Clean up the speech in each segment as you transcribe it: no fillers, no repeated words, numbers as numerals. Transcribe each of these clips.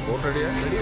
Boat రెడీయా? Ready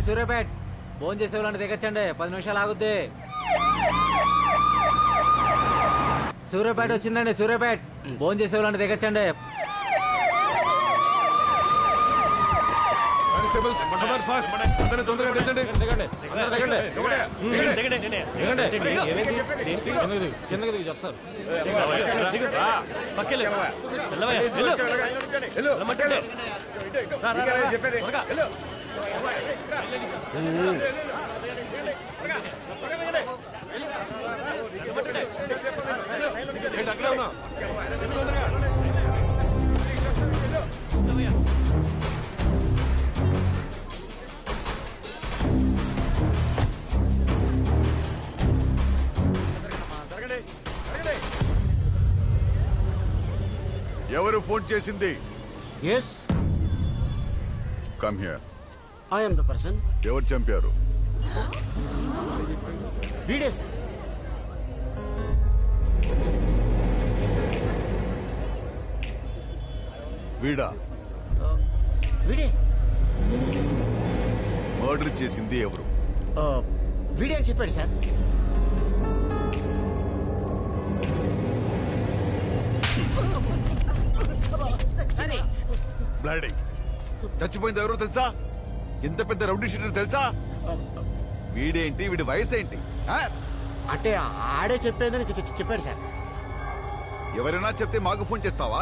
Suryapet phone చేసేవాళ్ళని దిగచ్చండి, 10 నిమిషాలు ఆగుద్ది. సూర్యాపేట వచ్చిందండి, సూర్యాపేట్ ఫోన్ చేసేవాళ్ళని దిగచ్చండి. చెప్తారు ఎవరు ఫోన్ చేసింది? yes come here. I am the person. ఎవరు చంపారు? వీడే సార్. వీడా? వీడే. మర్డర్ చేసింది ఎవరు? వీడియో అని చెప్పాడు సార్. సరే బ్లడీ చచ్చిపోయింది ఎవరో తెలుసా? ఎంత పెద్ద రౌడీ షీటర్ తెలుసా? వీడేంటి, వీడి వయసు ఏంటి? అంటే ఆడే చెప్పేదని చెప్పాడు సార్. ఎవరైనా చెప్తే మాకు ఫోన్ చేస్తావా?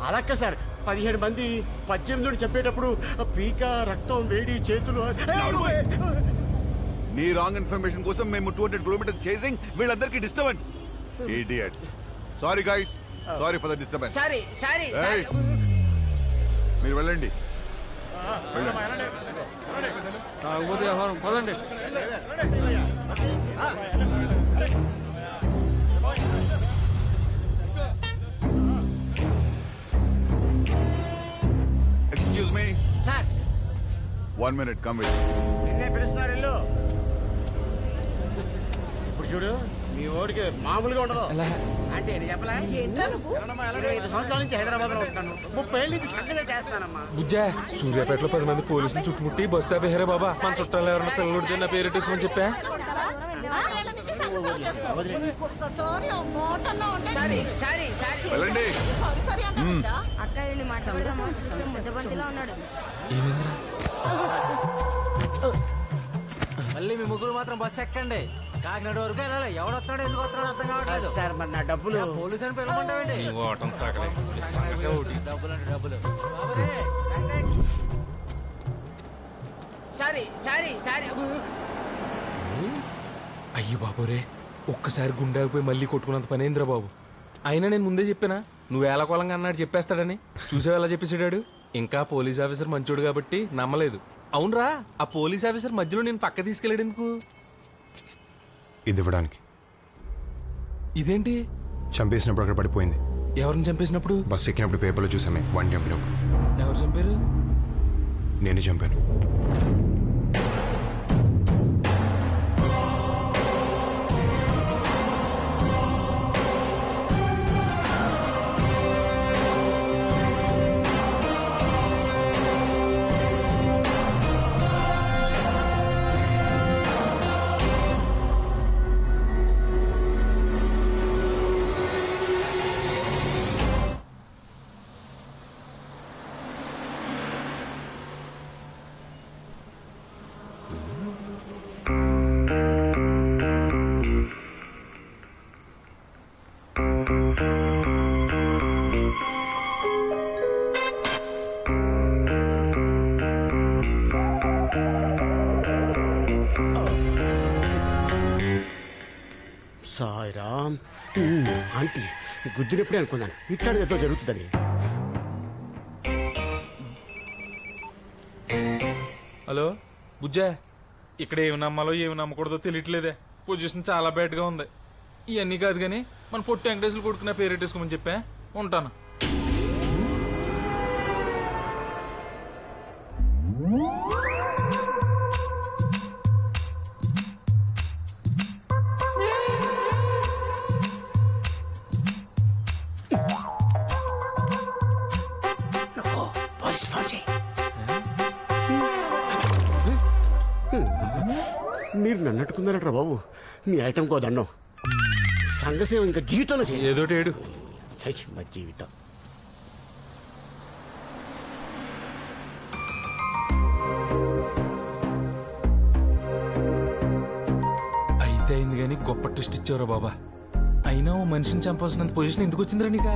అలాగే సార్. 17 మంది 18 చెప్పేటప్పుడు పీక, రక్తం, వేడి, చేతులు. నీ రాంగ్ ఇన్ఫర్మేషన్ కోసం మేము 200 కిలోమీటర్స్ చేసింగ్, వీళ్ళందరికీ disturbance. Idiot. Sorry guys, sorry for the disturbance. Sorry. మీరు వెళ్ళండి. పదండి. Excuse me sir. 1 minute, come with me. నిన్నే పిలుస్తున్నాడు ఇల్లు. ఇప్పుడు చూడు, మీ ఓడికి మామూలుగా ఉండదు. అంటే ఏంటి చెప్పలే? 25 సంవత్సరాల నుంచి హైదరాబాద్ లో ఉంటాను. 30 ఏళ్ళ నుంచి సంగతి చేస్తానమ్మా. బుజ్జా, సూర్యాపేటలో 10 మంది పోలీసులు చుట్టుముట్టి బస్సు ఆపేహారే బాబా. మన చుట్టాలు ఎవరైనా పిల్లలు నా పేరు పెట్టేసుకొని చెప్పా. వెళ్ళండి. ఏమైందిరా? మళ్ళీ మీ ముగ్గురు మాత్రం బస్సు ఎక్కండి. కాకినాడ వరకు వెళ్ళాలి. ఎవడొస్తాడో ఎందుకు వస్తాడో అర్థం కావట్లేదు. సార్ మరి నా డబ్బులు. పోలీసు అని పిలవమంటావండి? డబ్బులు అంటే డబ్బులు. సారీ. అయ్యో బాబోరే, ఒక్కసారి గుండెపోయి మళ్ళీ కొట్టుకున్నంత పనేంద్రా బాబు. అయినా నేను ముందే చెప్పానా నువ్వు ఏలకోలంగా అన్నాడు చెప్పేస్తాడని. చూసావు ఎలా చెప్పేసాడు. ఇంకా పోలీస్ ఆఫీసర్ మంచోడు కాబట్టి నమ్మలేదు. అవునరా, ఆ పోలీస్ ఆఫీసర్ మధ్యలో నేను పక్క తీసుకెళ్ళాడు ఎందుకు? ఇది ఇవ్వడానికి. ఇదేంటి? చంపేసినప్పుడు అక్కడ పడిపోయింది. ఎవరిని చంపేసినప్పుడు? బస్సు ఎక్కినప్పుడు పేపర్లో చూసామే, వాడిని చంపినప్పుడు. ఎవరు చంపారు? నేను చంపాను. సాయిరామ్. ఆంటీ గుద్దినప్పుడే అనుకున్నాను ఇట్లాంటి ఏదో జరుగుతుందని. హలో బుజ్జా, ఇక్కడ ఏమి నమ్మాలో ఏమి నమ్మకూడదో తెలియట్లేదే. పొజిషన్ చాలా బ్యాడ్గా ఉంది. ఇవన్నీ కాదు కానీ మన పొట్టి వెంకటేశ్వరులు కొడుకున్న పేరెట్టేసుకోమని చెప్పా. ఉంటాను. మీరు నన్ను అట్టుకున్నారట్రా బాబు. మీ ఐటమ్ కో దండం. సంఘసేవ ఇంకా జీవితంలో చేయ. ఏదోటి ఏడు. మా జీవితం. అయితే అయింది కానీ గొప్ప ట్విస్ట్ ఇచ్చావురా బాబా. అయినా ఓ మనిషిని చంపాల్సినంత పొజిషన్ ఎందుకు వచ్చిందిరా నీకా?